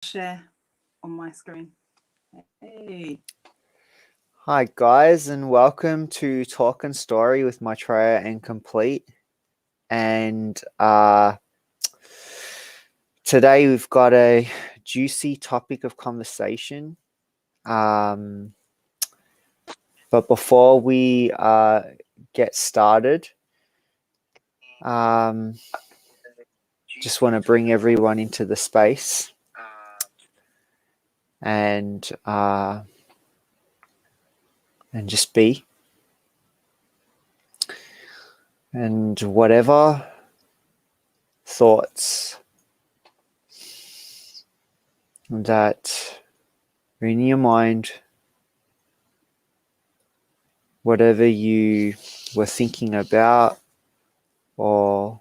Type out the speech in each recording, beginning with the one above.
share on my screen. Hey. Hi guys, and welcome to Talkin Story with Maitreya and Komplete. And today we've got a juicy topic of conversation. But before we get started, just want to bring everyone into the space and just be. And whatever thoughts that are in your mind, whatever you were thinking about or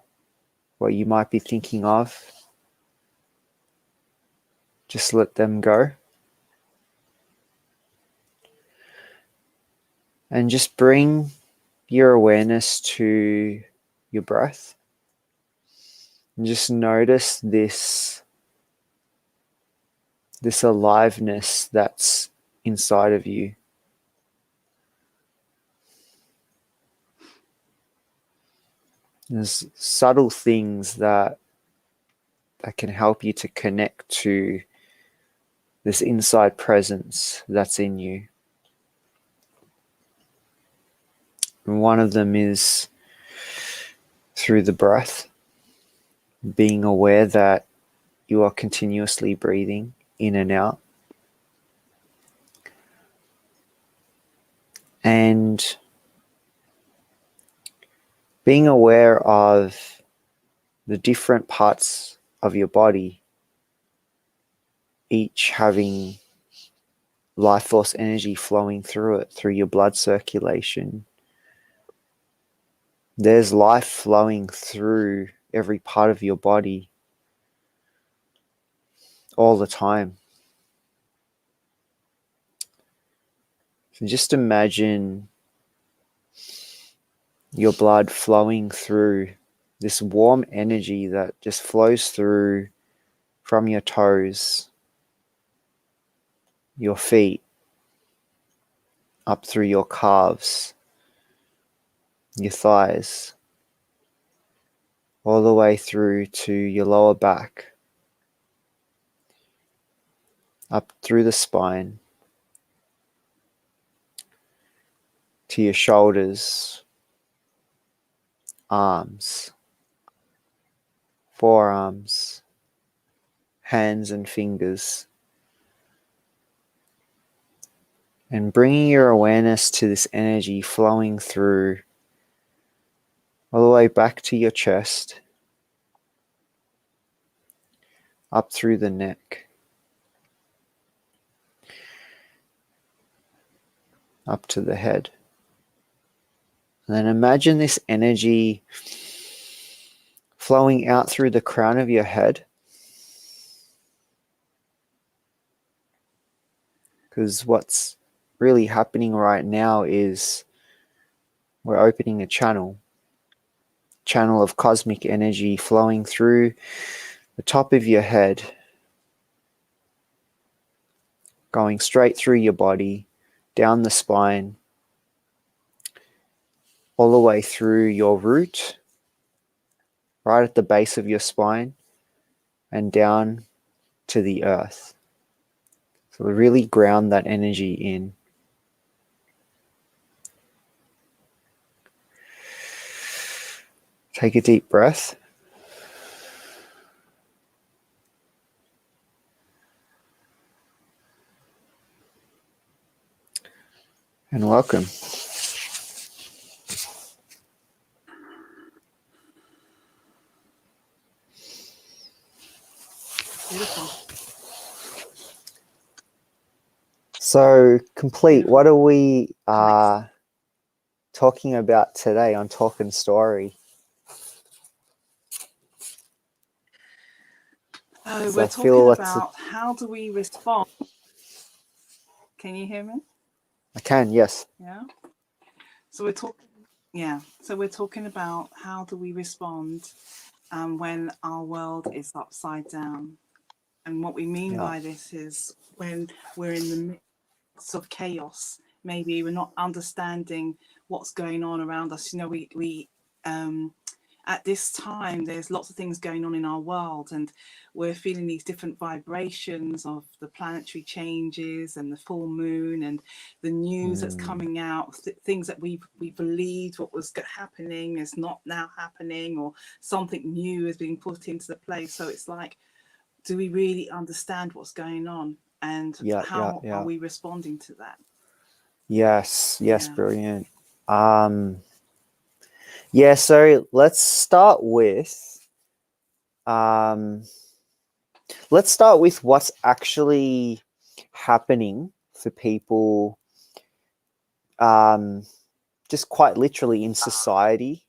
what you might be thinking of, just let them go. And just bring your awareness to your breath. And just notice this aliveness that's inside of you. There's subtle things that can help you to connect to this inside presence that's in you. And one of them is through the breath, being aware that you are continuously breathing in and out. And being aware of the different parts of your body, each having life force energy flowing through it, through your blood circulation. There's life flowing through every part of your body all the time. So just imagine your blood flowing through, this warm energy that just flows through from your toes, your feet, up through your calves, your thighs, all the way through to your lower back, up through the spine, to your shoulders, arms, forearms, hands and fingers. And bringing your awareness to this energy flowing through all the way back to your chest, up through the neck, up to the head. And then imagine this energy flowing out through the crown of your head. Because what's really happening right now is we're opening a channel of cosmic energy flowing through the top of your head, going straight through your body, down the spine, all the way through your root, right at the base of your spine, and down to the earth. So really ground that energy in. Take a deep breath. And welcome. Beautiful. So, Komplete, what are we talking about today on Talkin Story? We're talking about how do we respond. Can you hear me? I can, yes. Yeah. So we're talking about how do we respond when our world is upside down. And what we mean by this is when we're in the midst of chaos, maybe we're not understanding what's going on around us. You know, we at this time, there's lots of things going on in our world, and we're feeling these different vibrations of the planetary changes and the full moon and the news that's coming out, things that we believed what was happening is not now happening, or something new is being put into the place. So it's like, do we really understand what's going on, and how are we responding to that? Yes, brilliant. Yeah, so let's start with what's actually happening for people, just quite literally in society,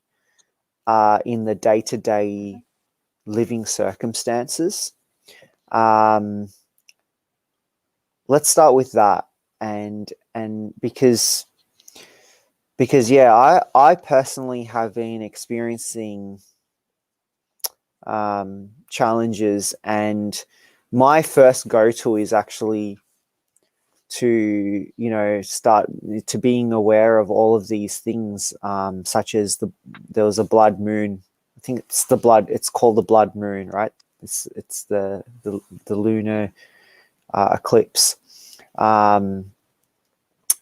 in the day-to-day living circumstances. Let's start with that, and because I personally have been experiencing challenges, and my first go-to is actually to start to being aware of all of these things, such as there was a blood moon. I think it's called the blood moon, right? It's the lunar eclipse, and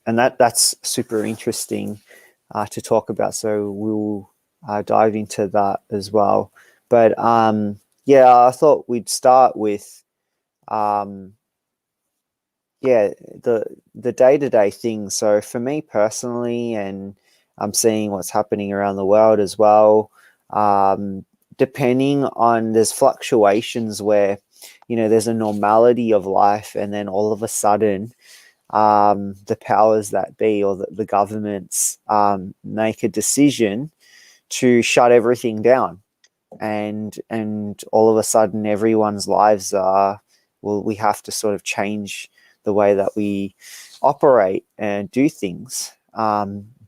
that's super interesting to talk about, so we'll dive into that as well. But I thought we'd start with the day-to-day things. So for me personally, and I'm seeing what's happening around the world as well, depending on, there's fluctuations where there's a normality of life, and then all of a sudden the powers that be, or the governments, make a decision to shut everything down, and all of a sudden everyone's lives are, well, we have to sort of change the way that we operate and do things,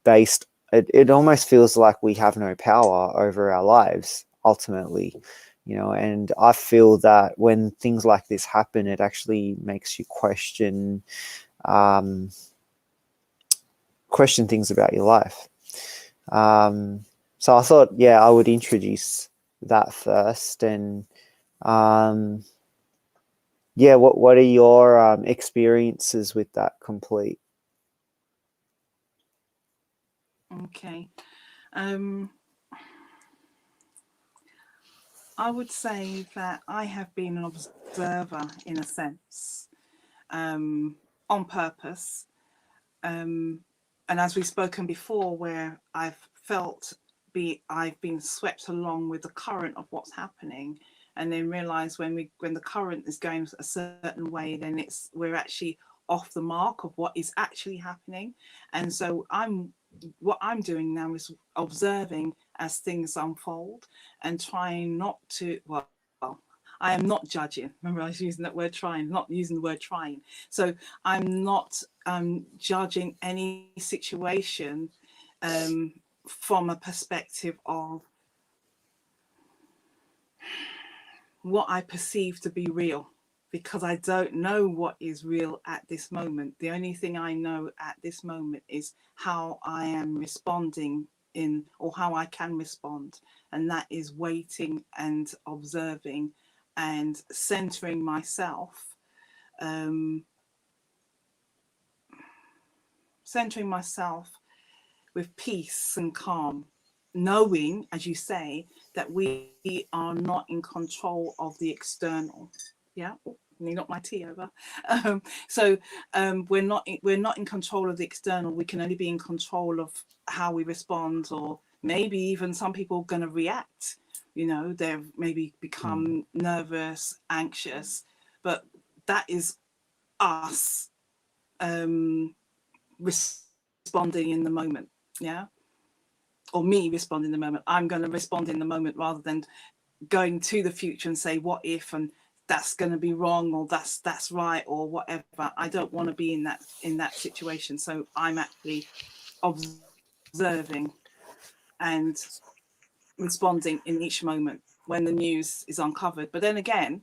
based, it almost feels like we have no power over our lives ultimately, and I feel that when things like this happen, it actually makes you question things about your life. So I thought, I would introduce that first. And what are your experiences with that, Komplete? Okay. I would say that I have been an observer in a sense, on purpose. And as we've spoken before, where I've been swept along with the current of what's happening, and then realize when the current is going a certain way, then we're actually off the mark of what is actually happening. And so what I'm doing now is observing as things unfold, and trying not to, I am not judging. Remember, I was using that word trying, not using the word trying. So I'm not judging any situation from a perspective of what I perceive to be real, because I don't know what is real at this moment. The only thing I know at this moment is how I am responding or how I can respond. And that is waiting and observing and centering myself, with peace and calm, knowing, as you say, that we are not in control of the external. Yeah, you knocked my tea over. We're not in control of the external. We can only be in control of how we respond, or maybe even some people are going to react. They've maybe become nervous, anxious, but that is us responding in the moment. Yeah. Or me responding in the moment. I'm going to respond in the moment rather than going to the future and say, what if, and that's going to be wrong, or that's right, or whatever. I don't want to be in that situation. So I'm actually observing and responding in each moment when the news is uncovered. But then again,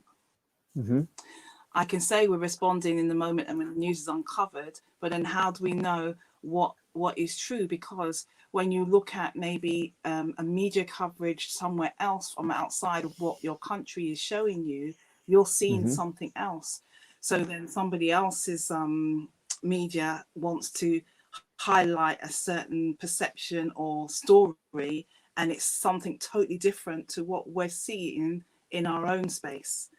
I can say we're responding in the moment and when the news is uncovered, but then how do we know what is true? Because when you look at maybe a media coverage somewhere else from outside of what your country is showing you, you're seeing Mm-hmm. something else. So then somebody else's media wants to highlight a certain perception or story, and it's something totally different to what we're seeing in our own space.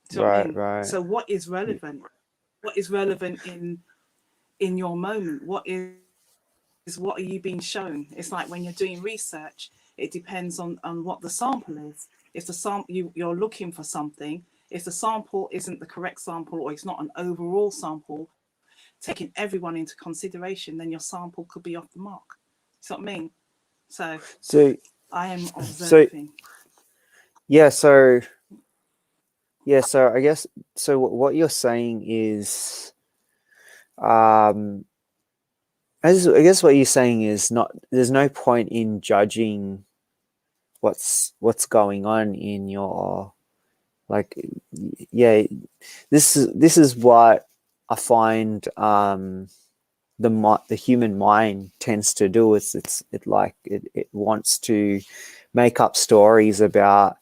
Do you know what I Right, mean? right. So what is relevant? What is relevant in your moment? What are you being shown? It's like when you're doing research, it depends on what the sample is. If the sample you're looking for something, if the sample isn't the correct sample or it's not an overall sample, taking everyone into consideration, then your sample could be off the mark. See what I mean? So So, I am so observing. yeah, so yeah, so I guess so. What you're saying is, um, I guess what you're saying is not. There's no point in judging what's going on in your, like, yeah. This is what I find the human mind tends to do. It wants to make up stories about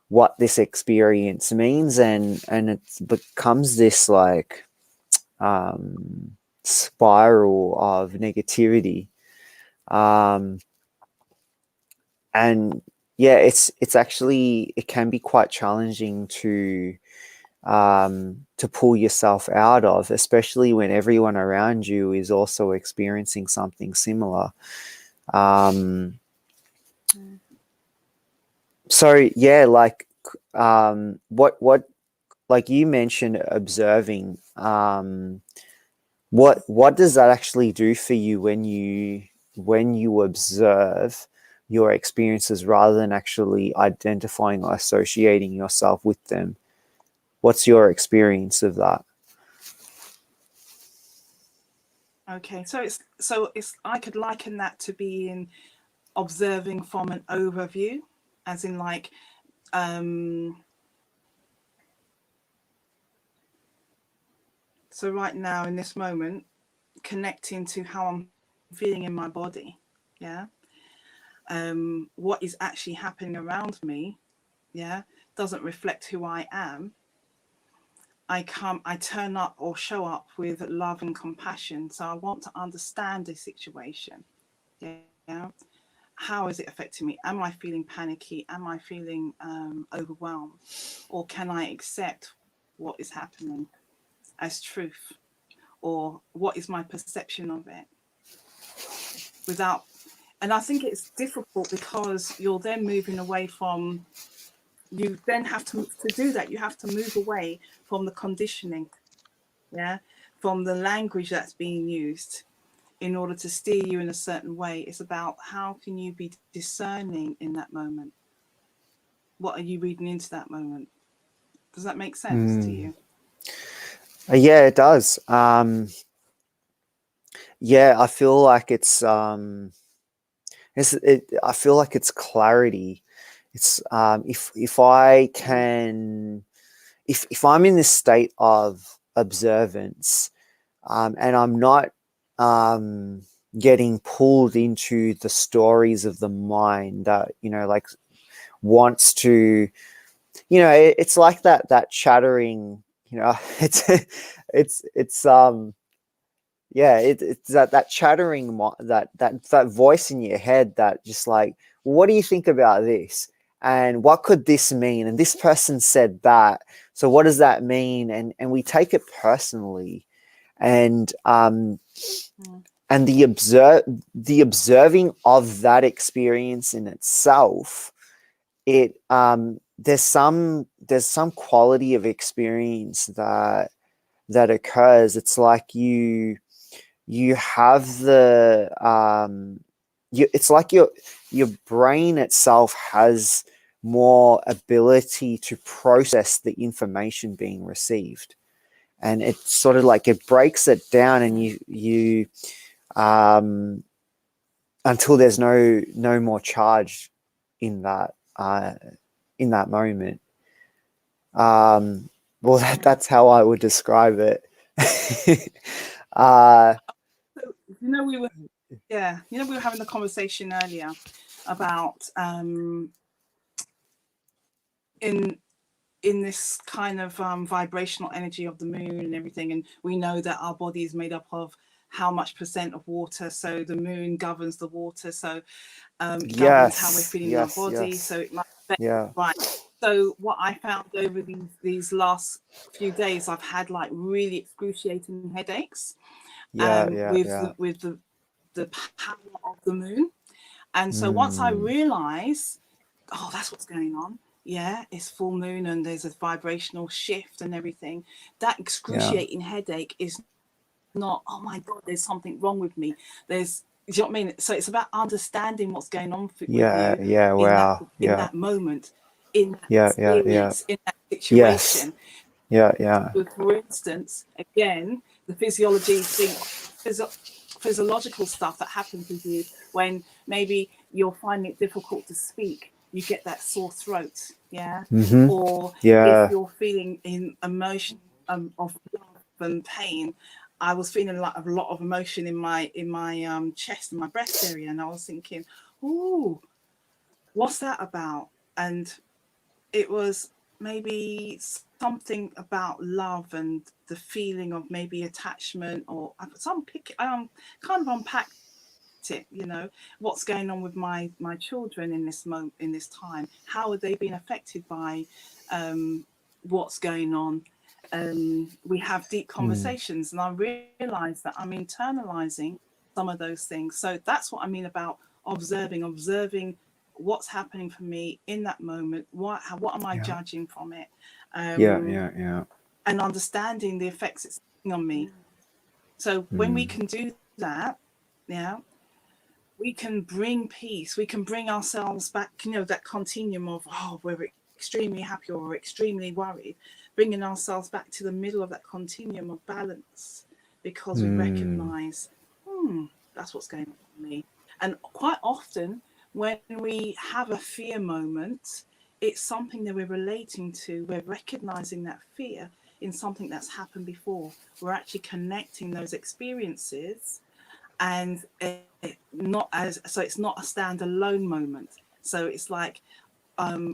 what this experience means, and it becomes this like spiral of negativity, um, and yeah, it's actually, it can be quite challenging to pull yourself out of, especially when everyone around you is also experiencing something similar. Um, so yeah, like what like you mentioned observing. What does that actually do for you when you observe your experiences rather than actually identifying or associating yourself with them? What's your experience of that? Okay, so it's I could liken that to being observing from an overview, as in like um so right now in this moment, connecting to how I'm feeling in my body. Yeah. What is actually happening around me, yeah, doesn't reflect who I am. I turn up or show up with love and compassion. So I want to understand the situation. Yeah. How is it affecting me? Am I feeling panicky? Am I feeling overwhelmed? Or can I accept what is happening as truth? Or what is my perception of it? Without, and I think it's difficult because you're then moving away from, you then have to do that. You have to move away from the conditioning, yeah, from the language that's being used in order to steer you in a certain way. It's about how can you be discerning in that moment? What are you reading into that moment? Does that make sense to Mm. you? Yeah, it does. Yeah, I feel like I feel like it's clarity. It's if I Mm. can, if I'm in this state of observance, and I'm not um, getting pulled into the stories of the mind that, like, wants to, it's like that chattering, it's it's yeah, it's that chattering that voice in your head that just like, well, what do you think about this, and what could this mean, and this person said that, so what does that mean, and we take it personally, and Mm. the observing of that experience in itself, it there's some quality of experience that occurs. It's like you have it's like your brain itself has more ability to process the information being received, and it's sort of like it breaks it down, and Mm. you um until there's no more charge in that moment. um Well, that's how I would describe it. uh, So, we were we were having a conversation earlier about in this kind of vibrational energy of the moon and everything, and we know that our body is made up of how much percent of water, so the moon governs the water, so governs how we're feeling in our body, so it might affect, yeah, right. So what I found over these last few days, I've had like really excruciating headaches with the power of the moon. And so once I realize, oh, that's what's going on. Yeah, it's full moon and there's a vibrational shift and everything. That excruciating headache is not, oh my God, there's something wrong with me. There's, do you know what I mean? So it's about understanding what's going on with you wow, in that moment, in that yeah, experience, in that yes, situation. yeah, For instance, again, the physiology thing, physiological stuff that happens with you when maybe you're finding it difficult to speak, you get that sore throat, yeah, or if yeah, you're feeling in emotion of love and pain. I was feeling like a lot of emotion in my chest and my breast area, and I was thinking, "Ooh, what's that about?" And it was maybe something about love and the feeling of maybe attachment, or some pick kind of unpacked it, what's going on with my children in this moment, in this time. How are they being affected by what's going on? We have deep conversations, and I realize that I'm internalizing some of those things. So that's what I mean about observing what's happening for me in that moment. What am I judging from it? yeah, And understanding the effects it's having on me. So when we can do that, yeah, we can bring peace. We can bring ourselves back, that continuum of, oh, we're extremely happy or we're extremely worried, bringing ourselves back to the middle of that continuum of balance, because we recognize, that's what's going on for me. And quite often, when we have a fear moment, it's something that we're relating to. We're recognizing that fear in something that's happened before. We're actually connecting those experiences, and not as, so it's not a standalone moment. So it's like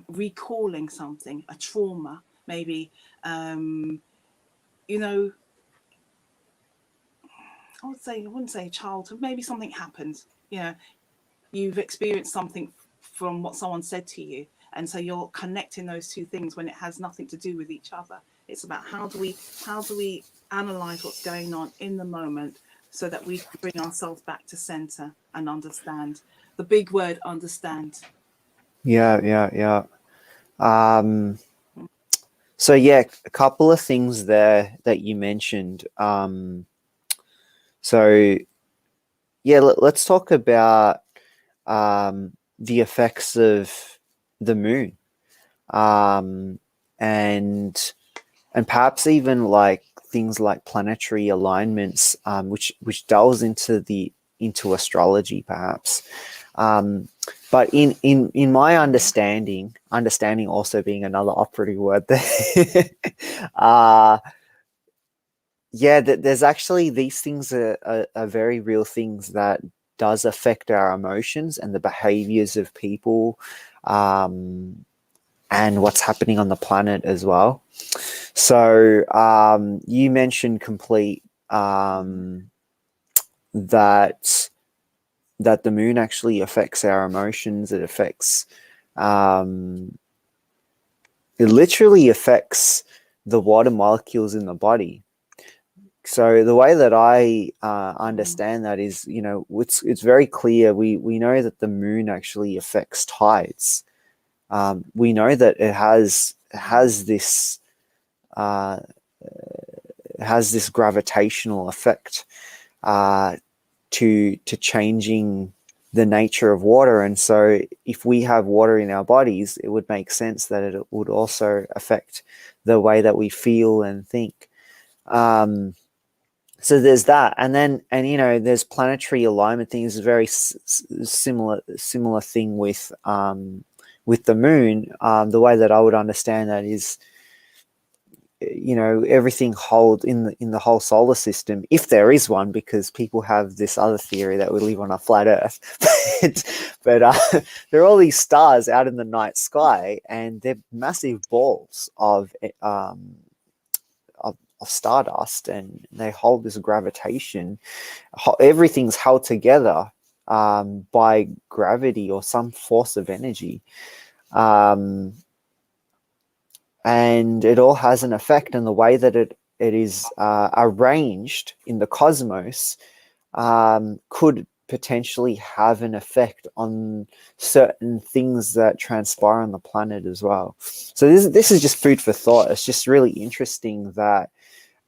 recalling something, a trauma, maybe. You know, I wouldn't say childhood. Maybe something happened. You've experienced something from what someone said to you, and so you're connecting those two things when it has nothing to do with each other. It's about how do we analyze what's going on in the moment, so that we can bring ourselves back to center and understand. The big word, understand. yeah. So yeah, a couple of things there that you mentioned. So yeah, let's talk about the effects of the moon, and perhaps even like things like planetary alignments, which delves into astrology, perhaps. But in my understanding also being another operative word there, yeah, there's actually these things are very real things that does affect our emotions and the behaviors of people, and what's happening on the planet as well. So you mentioned Komplete, that the moon actually affects our emotions. It affects, it literally affects the water molecules in the body. So the way that I understand that is, it's very clear. We know that the moon actually affects tides. We know that it has this gravitational effect to changing the nature of water. And so if we have water in our bodies, it would make sense that it would also affect the way that we feel and think. So there's that, and there's planetary alignment things. A very similar thing with the moon. The way that I would understand that is, everything holds in the whole solar system, if there is one, because people have this other theory that we live on a flat Earth. but there are all these stars out in the night sky, and they're massive balls of stardust, and they hold this gravitation. Everything's held together by gravity or some force of energy. And it all has an effect, and the way that it is arranged in the cosmos could potentially have an effect on certain things that transpire on the planet as well. So this is just food for thought. It's just really interesting that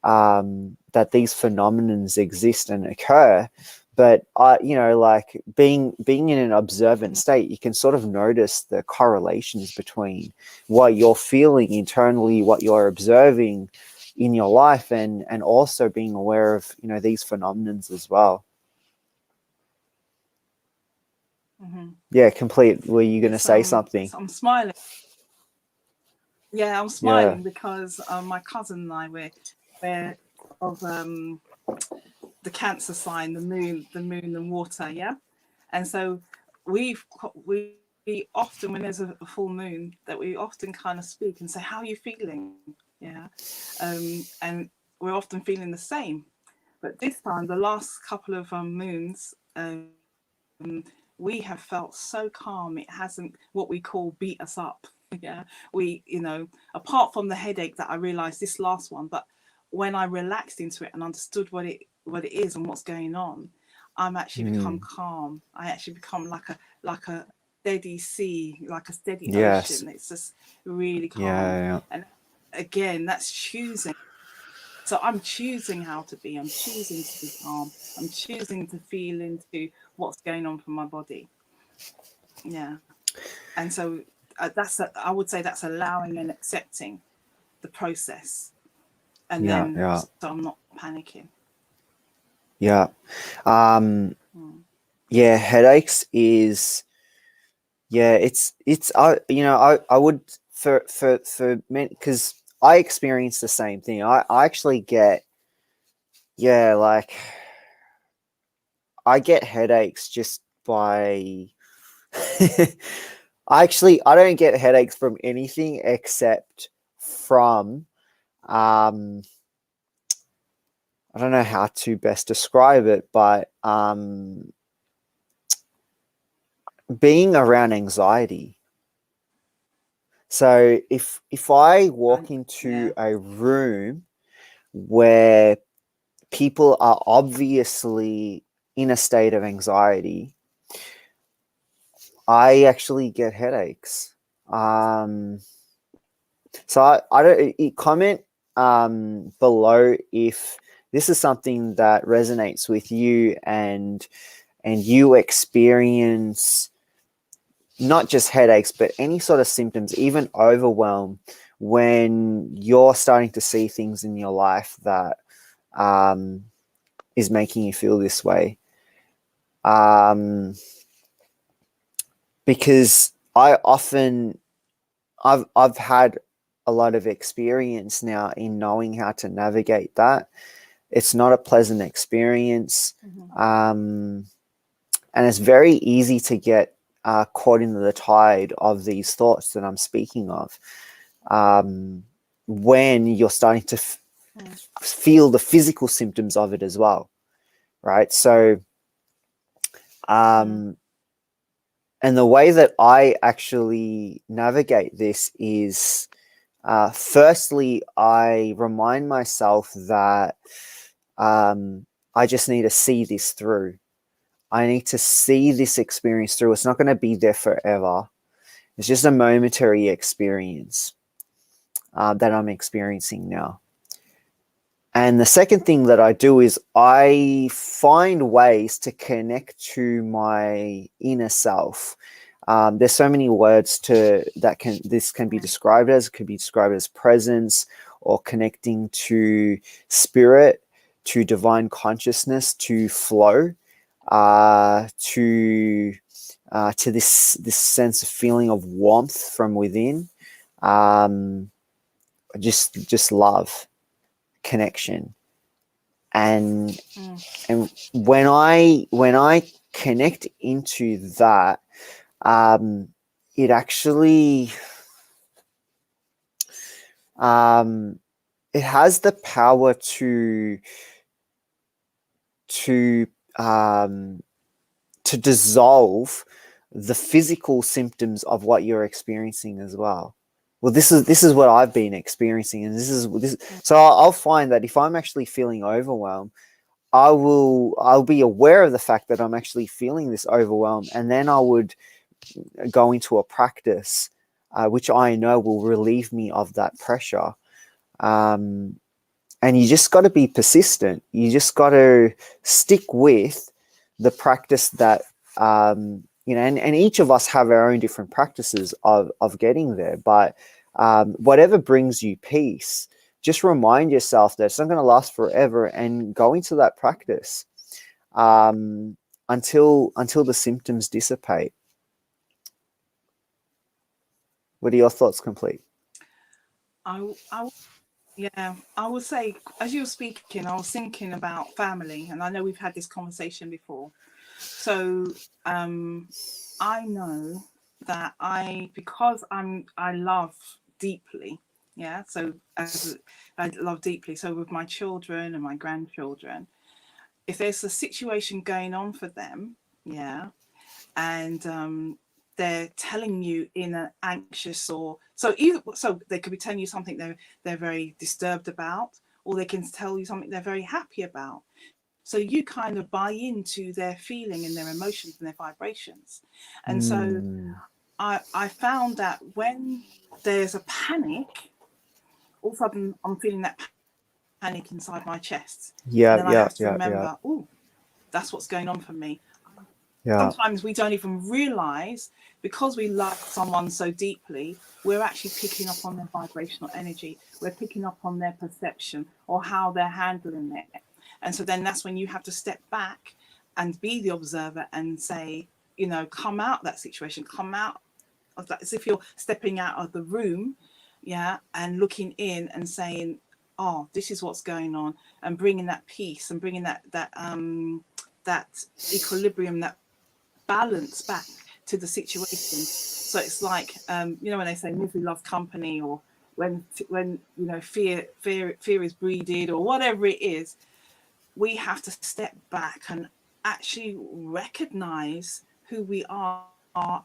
that these phenomenons exist and occur. But like being in an observant state, you can sort of notice the correlations between what you're feeling internally, what you're observing in your life, and also being aware of these phenomenons as well. Mm-hmm. Yeah, Complete. Were you going to say something? I'm smiling. Yeah, I'm smiling because my cousin and I we're of the Cancer sign, the moon and water, yeah. And so we often, when there's a full moon, that we often kind of speak and say, "How are you feeling?" Yeah, and we're often feeling the same. But this time, the last couple of moons, we have felt so calm. It hasn't what we call beat us up. Yeah, we, apart from the headache that I realized this last one, but when I relaxed into it and understood what it is and what's going on, I'm actually become calm. I actually become like a steady sea, like a steady ocean. It's just really calm. Yeah. And again, that's choosing. So I'm choosing how to be. I'm choosing to be calm. I'm choosing to feel into what's going on for my body. Yeah. And so I would say that's allowing and accepting the process. And then so I'm not panicking. Yeah. Yeah, headaches is, it's I would for men, because I experience the same thing. I actually get, like, I get headaches just by I don't get headaches from anything except from I don't know how to best describe it, but being around anxiety. So if I walk into a room where people are obviously in a state of anxiety, I actually get headaches. So I don't comment below if this is something that resonates with you, and you experience not just headaches, but any sort of symptoms, even overwhelm, when you're starting to see things in your life that is making you feel this way. Because I've had a lot of experience now in knowing how to navigate that. It's not a pleasant experience. And it's very easy to get caught in the tide of these thoughts that I'm speaking of, when you're starting to feel the physical symptoms of it as well, right? So, and the way that I actually navigate this is, firstly, I remind myself that I just need to see this through. I need to see this experience through. It's not going to be there forever. It's just a momentary experience that I'm experiencing now. And the second thing that I do is I find ways to connect to my inner self. There's so many words this can be described as. It could be described as presence, or connecting to spirit, to divine consciousness, to flow, to this sense of feeling of warmth from within, just love, connection. And when I connect into that, it actually it has the power to dissolve the physical symptoms of what you're experiencing as well. Well, this is what I've been experiencing, and this. So I'll find that if I'm actually feeling overwhelmed, I'll be aware of the fact that I'm actually feeling this overwhelm, and then I would go into a practice which I know will relieve me of that pressure. And you just got to be persistent. You just got to stick with the practice that and each of us have our own different practices of getting there. But whatever brings you peace, just remind yourself that it's not going to last forever, and go into that practice until the symptoms dissipate. What are your thoughts, Complete? Yeah, I would say, as you were speaking, I was thinking about family, and I know we've had this conversation before. So I know that because I love deeply, yeah. So I love deeply. So with my children and my grandchildren, if there's a situation going on for them, yeah, and they're telling you in an anxious, or so they could be telling you something they're very disturbed about, or they can tell you something they're very happy about. So you kind of buy into their feeling and their emotions and their vibrations. And so I found that when there's a panic, all of a sudden I'm feeling that panic inside my chest. And then I have to remember, oh, that's what's going on for me. Sometimes we don't even realize, because we love someone so deeply, we're actually picking up on their vibrational energy. We're picking up on their perception or how they're handling it. And so then that's when you have to step back and be the observer and say, come out of that situation, come out of that, as if you're stepping out of the room, yeah, and looking in and saying, oh, this is what's going on, and bringing that peace and bringing that equilibrium, that balance back to the situation. So it's like, when they say misery loves company, or when fear is breeded, or whatever it is, we have to step back and actually recognize who we are,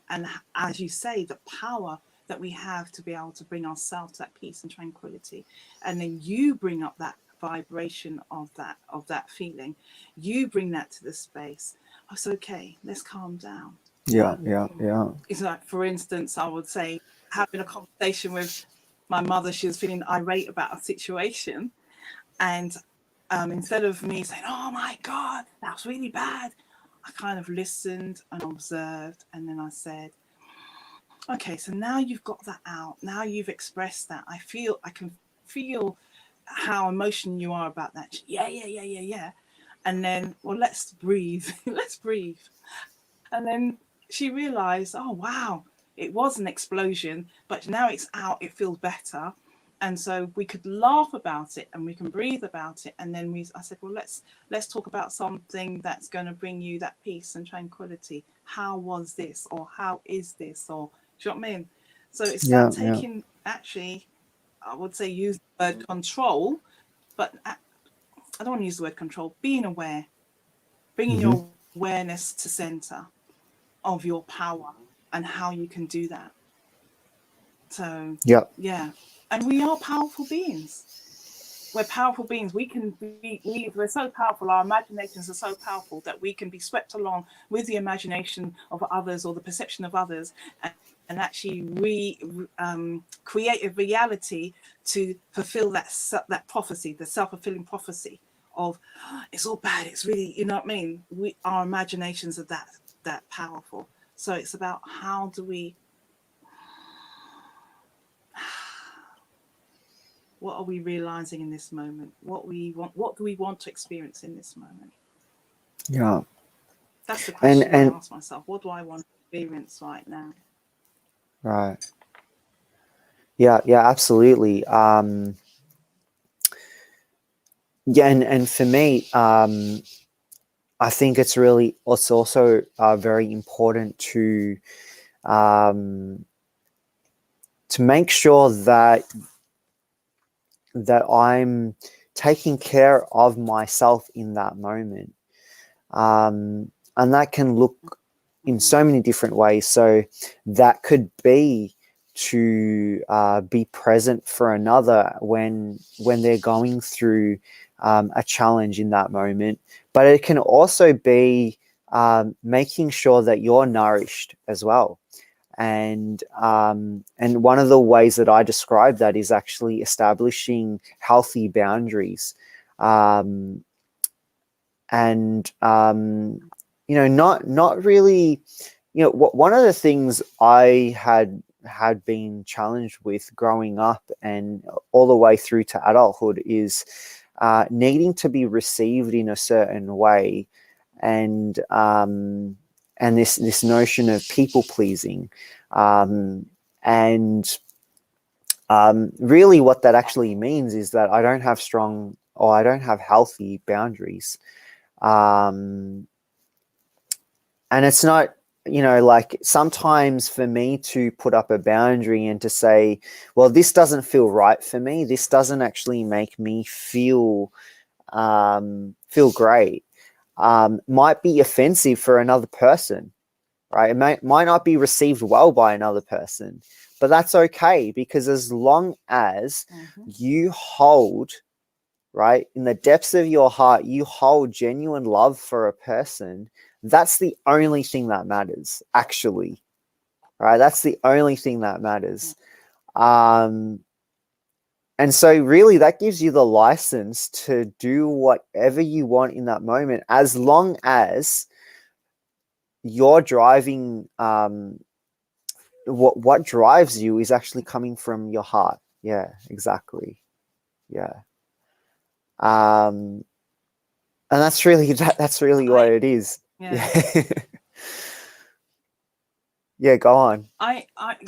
and, as you say, the power that we have to be able to bring ourselves to that peace and tranquility. And then you bring up that vibration of that feeling, you bring that to the space. Oh, it's okay, let's calm down. Yeah. It's like, for instance, I would say, having a conversation with my mother, she was feeling irate about a situation, and instead of me saying, oh my God, that was really bad, I kind of listened and observed. And then I said, okay, so now you've got that out. Now you've expressed that. I can feel how emotional you are about that. Yeah. And then, well, let's breathe. Let's breathe. And then she realized, oh, wow, it was an explosion, but now it's out. It feels better. And so we could laugh about it and we can breathe about it. And then I said, well, let's talk about something that's going to bring you that peace and tranquility. How was this? Or how is this? Or, do you know what I mean? So it's about taking, actually, I would say, use the word control, but I don't want to use the word control, being aware, bringing your awareness to center of your power and how you can do that. So, yeah. And we are powerful beings. We're powerful beings. We're so powerful. Our imaginations are so powerful that we can be swept along with the imagination of others, or the perception of others, and actually create a reality to fulfill that prophecy, the self-fulfilling prophecy of, oh, it's all bad. It's really, you know what I mean? Our imaginations are that powerful. So it's about, how do we, what are we realizing in this moment? What do we want to experience in this moment? Yeah. That's the question I ask myself. What do I want to experience right now? Right. Yeah, yeah, absolutely. Yeah, and for me, I think it's also very important um, to make sure that I'm taking care of myself in that moment. And that can look in so many different ways. So that could be to be present for another when they're going through a challenge in that moment. But it can also be making sure that you're nourished as well. And one of the ways that I describe that is actually establishing healthy boundaries. Um, and not really, one of the things I had been challenged with growing up and all the way through to adulthood is needing to be received in a certain way, and this notion of people pleasing, and really what that actually means is that I don't have strong, or I don't have healthy boundaries. um, and it's not, like, sometimes for me to put up a boundary and to say, well, this doesn't feel right for me, this doesn't actually make me feel great, might be offensive for another person, right? Might not be received well by another person, but that's okay, because as long as you hold, right, in the depths of your heart, you hold genuine love for a person, that's the only thing that matters, actually, right? That's the only thing that matters. And so really that gives you the license to do whatever you want in that moment, as long as you're driving, what drives you is actually coming from your heart. Yeah, exactly. Yeah. And that's really that's really what it is. Yeah. Yeah. Yeah, go on.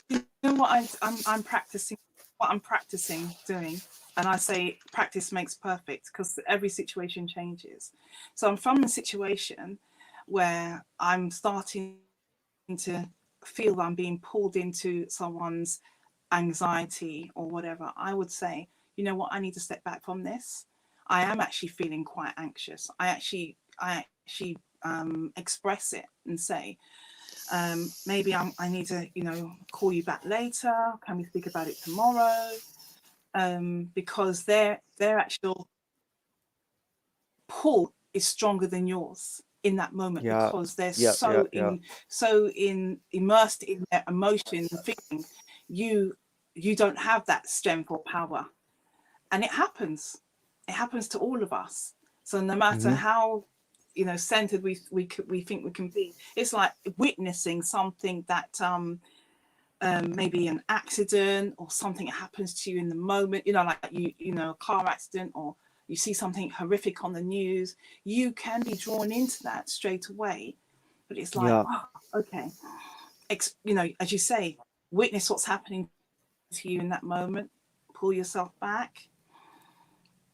You know what I'm practicing, what I'm practicing doing, and I say practice makes perfect because every situation changes. So I'm from a situation where I'm starting to feel that I'm being pulled into someone's anxiety or whatever. I would say, you know what, I need to step back from this. I am actually feeling quite anxious. I actually express it and say, maybe I need to, call you back later. Can we speak about it tomorrow? Because their actual pull is stronger than yours in that moment Yeah. because they're Yeah, yeah, yeah. so in immersed in their emotion and feeling. You you don't have that strength or power, and it happens to all of us. So no matter Mm-hmm. how centered we think we can be, it's like witnessing something that maybe an accident or something that happens to you in the moment, like a car accident, or you see something horrific on the news. You can be drawn into that straight away, but it's like, Yeah. oh, okay, as you say, witness what's happening to you in that moment, pull yourself back,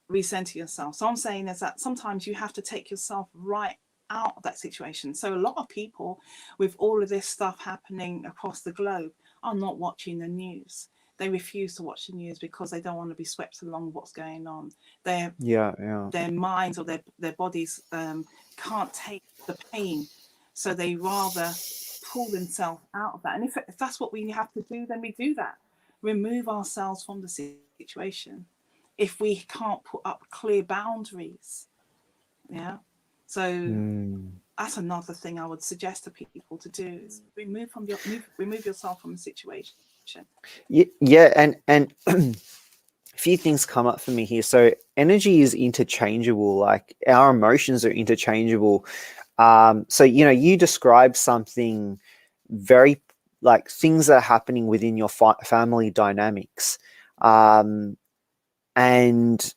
recenter yourself. So I'm saying is that sometimes you have to take yourself right out of that situation. So a lot of people, with all of this stuff happening across the globe, are not watching the news. They refuse to watch the news because they don't want to be swept along with what's going on. Their Yeah, yeah. their minds or their bodies can't take the pain, so they rather pull themselves out of that. And if that's what we have to do, then we do that. Remove ourselves from the situation if we can't put up clear boundaries. Yeah. So Mm. that's another thing I would suggest to people to do is remove yourself from the situation. Yeah, and a few things come up for me here. So energy is interchangeable, like our emotions are interchangeable. So you describe something very, like, things that are happening within your family dynamics, um, and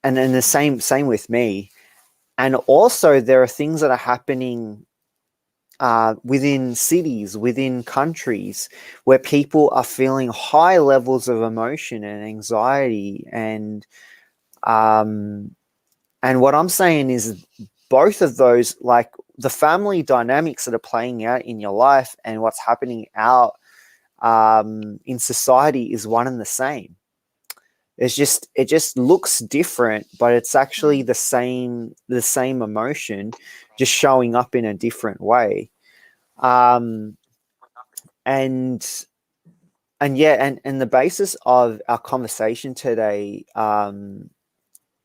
then the same with me. And also there are things that are happening within cities, within countries, where people are feeling high levels of emotion and anxiety, and what I'm saying is both of those, like the family dynamics that are playing out in your life and what's happening out in society is one and the same. It just looks different, but it's actually the same emotion, just showing up in a different way. And yeah, and the basis of our conversation today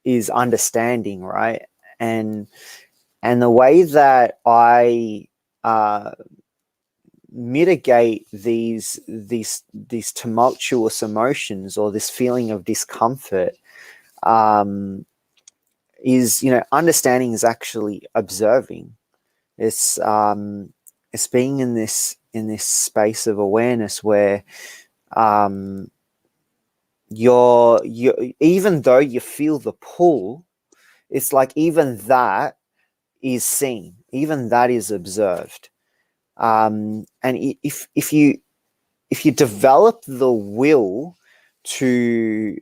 is understanding, right? And the way that I mitigate these tumultuous emotions, or this feeling of discomfort, is, understanding is actually observing. It's being in this space of awareness where you're even though you feel the pull, it's like even that is seen, even that is observed. And if you develop the will to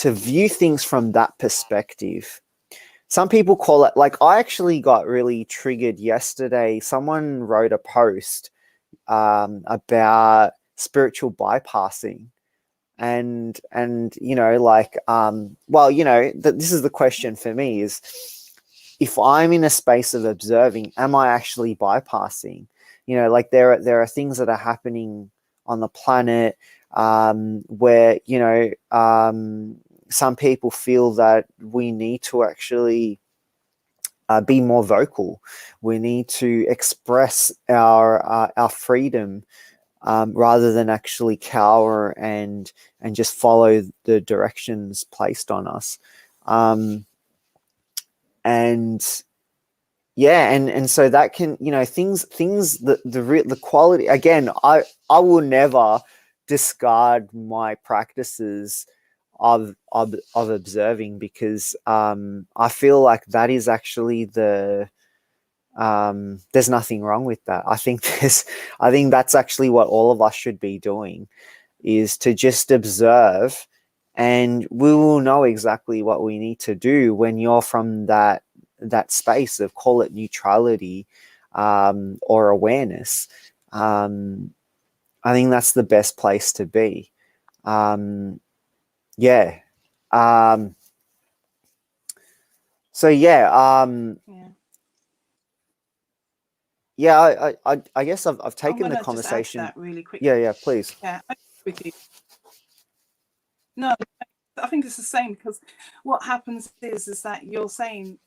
view things from that perspective, some people call it, like, I actually got really triggered yesterday. Someone wrote a post about spiritual bypassing, and like, well, this is the question for me, is, if I'm in a space of observing, am I actually bypassing? Like, there are things that are happening on the planet, where some people feel that we need to actually be more vocal. We need to express our freedom, rather than actually cower and just follow the directions placed on us. And yeah, and so that can, things the quality, again, I will never discard my practices of observing, because I feel like that is actually there's nothing wrong with that. I think that's actually what all of us should be doing, is to just observe, and we will know exactly what we need to do when you're from that space of, call it neutrality, or awareness. I think that's the best place to be. Yeah. So yeah. Yeah, I guess I've taken the conversation. Just add to that really quickly. Yeah, please. Yeah, with you. No, I think it's the same, because what happens is that you're saying,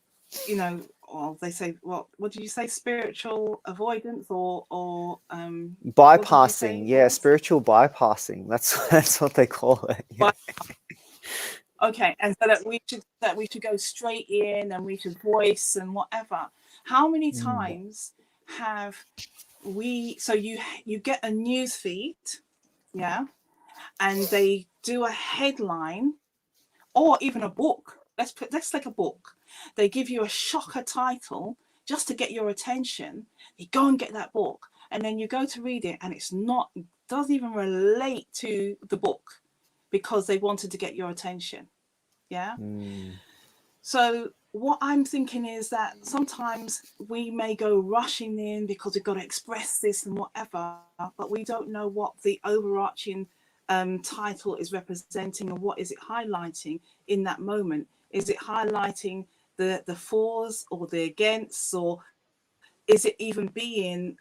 well, they say, what did you say? Spiritual avoidance, or bypassing. Yeah, spiritual bypassing. That's what they call it. Yeah. Okay, and so that we should go straight in, and we should voice and whatever. How many times have we? So you get a news feed, yeah, and they do a headline, or even a book. Let's take a book. They give you a shocker title just to get your attention. You go and get that book, and then you go to read it, and doesn't even relate to the book, because they wanted to get your attention. Yeah. So what I'm thinking is that sometimes we may go rushing in because we've got to express this and whatever, but we don't know what the overarching title is representing, and what is it highlighting in that moment. Is it highlighting the fors or the against, or is it even being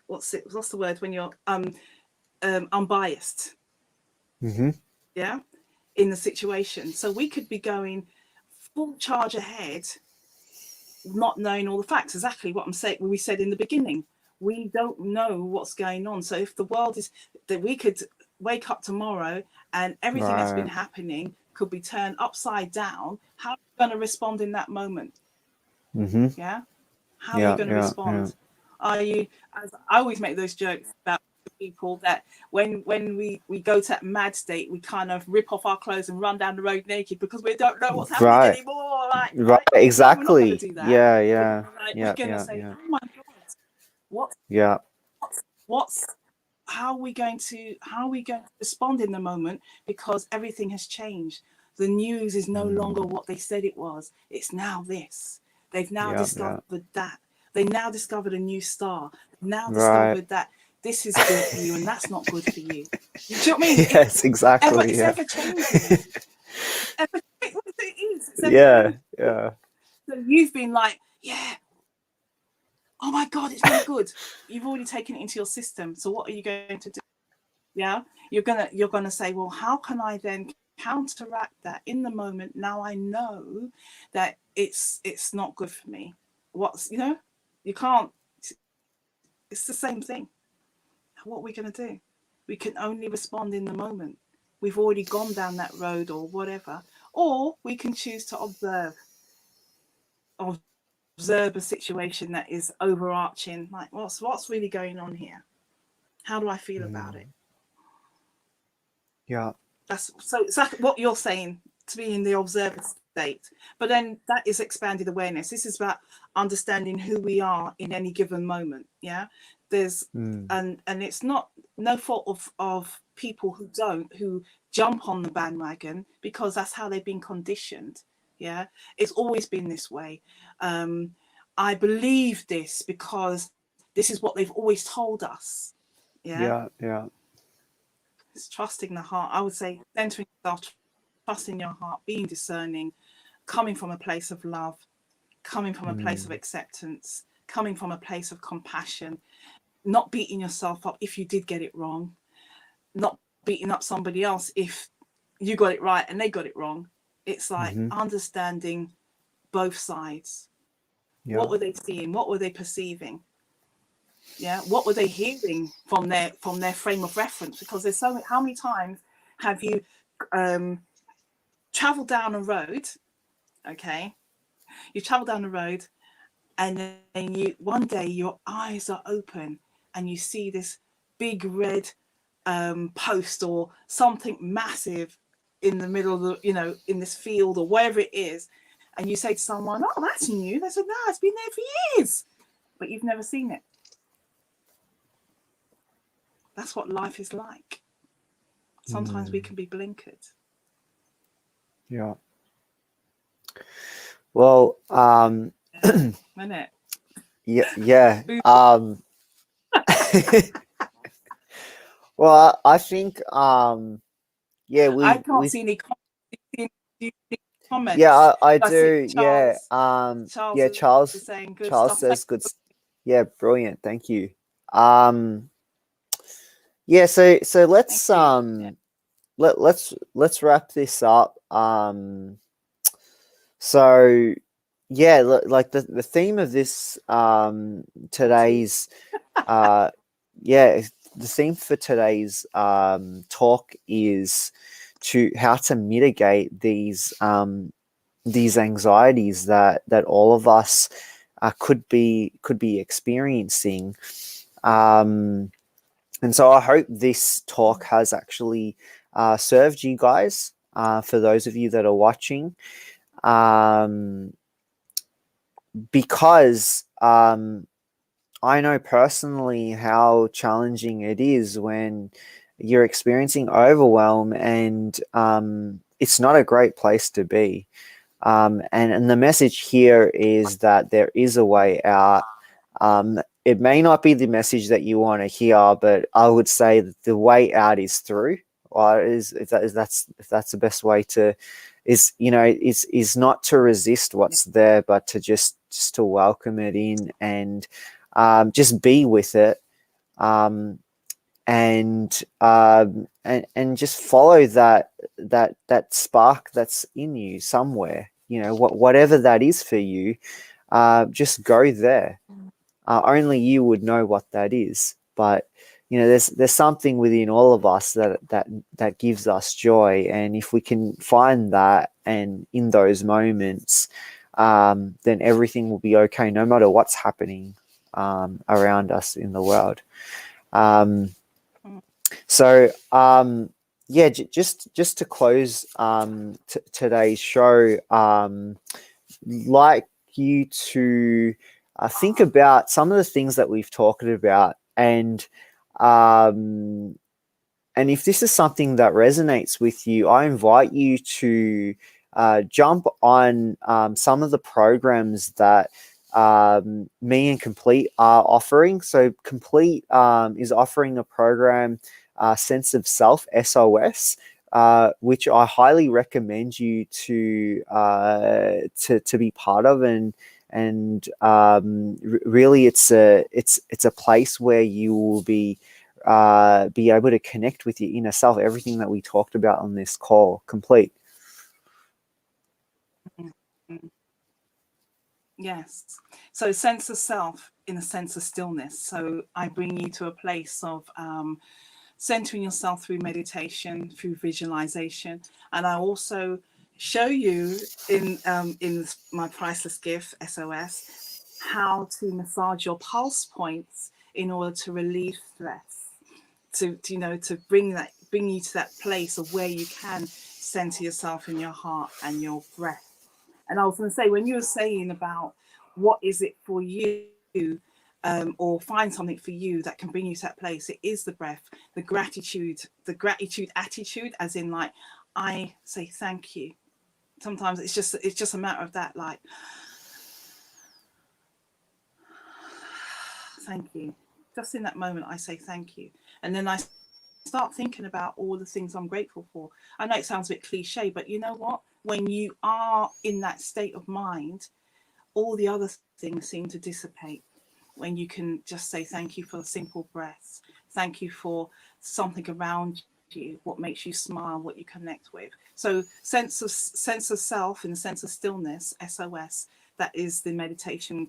what's the word when you're unbiased? Yeah, in the situation. So we could be going full charge ahead, not knowing all the facts. Exactly what I'm saying. We said in the beginning, we don't know what's going on. So if the world is that, we could wake up tomorrow and everything that's been happening could be turned upside down. How are you going to respond in that moment? Yeah. How are you going to respond? Are you? As I always make those jokes about people, that when we go to that mad state, we kind of rip off our clothes and run down the road naked, because we don't know what's happening anymore. like, Right, no, we're not going to exactly. do that. Yeah, We're yeah, gonna, like, we're yeah, going to yeah, say, yeah, oh my God, what, yeah, what's, how are we going to respond in the moment, because everything has changed. The news is no longer what they said it was. It's now this. They've now yeah, yeah. discovered that. They now discovered a new star. They've now Right. discovered that this is good for you and that's not good for you. Do you know what I mean? Yes, exactly. It's Yeah. ever changing. Ever, it is. It's ever Yeah, changing. yeah. So you've been like, yeah, oh my God, it's really good. You've already taken it into your system. So what are you going to do? Yeah, you're gonna say, well, how can I then counteract that in the moment? Now I know that it's not good for me. What's, you can't. It's the same thing. What are we gonna do? We can only respond in the moment. We've already gone down that road or whatever, or we can choose to observe a situation that is overarching. Like, what's really going on here? How do I feel about it? Yeah. That's so it's like what you're saying, to be in the observer state. But then that is expanded awareness. This is about understanding who we are in any given moment. Yeah. There's Mm. and it's not no fault of people who jump on the bandwagon, because that's how they've been conditioned. Yeah. It's always been this way. I believe this because this is what they've always told us. Yeah. Yeah, yeah. It's trusting the heart. I would say centering yourself, trusting your heart, being discerning, coming from a place of love, coming from a place of Mm. acceptance, coming from a place of compassion, not beating yourself up if you did get it wrong, not beating up somebody else if you got it right and they got it wrong. It's like Mm-hmm. understanding both sides. What Yeah. were they seeing? What were they perceiving? Yeah, what were they hearing from their frame of reference? Because there's so many, how many times have you um travel down a road, okay, you travel down the road, and then you one day your eyes are open and you see this big red post or something massive in the middle of the, in this field or wherever it is, and you say to someone, oh, that's new. They said, no, it's been there for years, but you've never seen it. That's what life is like. Sometimes we Mm. can be blinkered. Yeah. Well, Yeah, isn't it? yeah, yeah. Boo. Well, I think, yeah, I we can't we see any yeah, comments. I I see do. Yeah. Charles. Charles Yeah, is Charles saying good Charles stuff. says good. Yeah, brilliant. Thank you. Um, yeah, so Thank let's you. Yeah. let's wrap this up. So yeah, like the theme of this Tea. today's uh yeah, the theme for today's talk is to how to mitigate these anxieties that all of us could be experiencing. Um, and so I hope this talk has actually served you guys. For those of you that are watching, um, because I know personally how challenging it is when you're experiencing overwhelm, and it's not a great place to be. And the message here is that there is a way out. It may not be the message that you want to hear, but I would say that the way out is through. Or is if that's the best way to is not to resist what's there, but to just to welcome it in and just be with it. Um, and just follow that spark that's in you somewhere, whatever that is for you. Just go there. Only you would know what that is, but there's something within all of us that gives us joy, and if we can find that and in those moments, then everything will be okay, no matter what's happening around us in the world. um, Mm. so yeah, just to close today's show, like you to think about some of the things that we've talked about, and if this is something that resonates with you, I invite you to jump on some of the programs that me and Komplete are offering. So Komplete is offering a program, Sense of Self, SOS, which I highly recommend you to be part of, and really it's a place where you will be able to connect with your inner self, everything that we talked about on this call. Komplete. Yes. So sense of self in a sense of stillness. So I bring you to a place of centering yourself through meditation, through visualization, and I also show you in my priceless gift SOS how to massage your pulse points in order to relieve stress, to bring you to that place of where you can center yourself in your heart and your breath. And I was going to say, when you were saying about what is it for you, or find something for you that can bring you to that place, it is the breath, the gratitude attitude, as in like, I say thank you. Sometimes it's just a matter of that, like, thank you. Just in that moment, I say thank you. And then I start thinking about all the things I'm grateful for. I know it sounds a bit cliche, but you know what? When you are in that state of mind, all the other things seem to dissipate when you can just say thank you for the simple breaths. Thank you for something around you, what makes you smile, what you connect with. So sense of self and sense of stillness, SOS, that is the meditation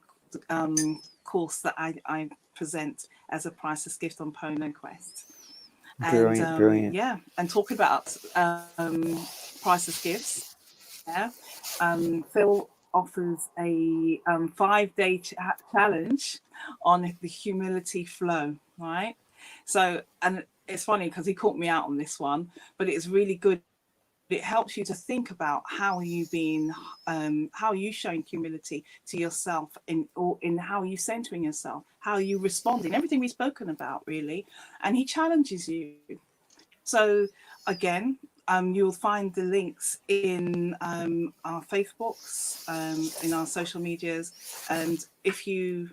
course that I present as a priceless gift on Pono Quest. And Brilliant. yeah, and talking about priceless gifts, yeah, Phil offers a 5-day challenge on the humility flow, right? So, and it's funny because he caught me out on this one, but it's really good. It helps you to think about how how are you showing humility to yourself, in how are you centering yourself, how are you responding, everything we've spoken about, really. And he challenges you. So again, you'll find the links in our Facebooks, in our social medias, and if you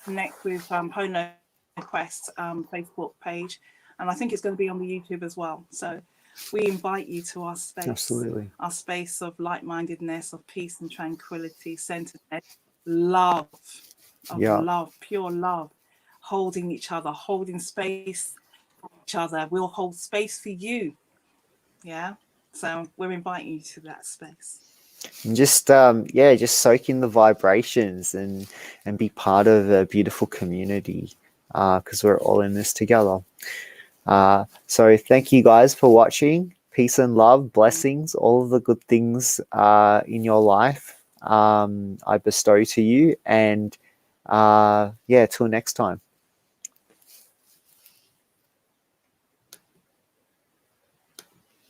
connect with Pono Quest Facebook page, and I think it's going to be on the YouTube as well. So we invite you to Absolutely. our space of like-mindedness, of peace and tranquility, centeredness, love, pure love, holding each other, holding space for each other. We'll hold space for you. Yeah. So we're inviting you to that space. And just just soak in the vibrations and be part of a beautiful community, because we're all in this together. So thank you guys for watching. Peace and love, blessings, all of the good things in your life I bestow to you. And till next time.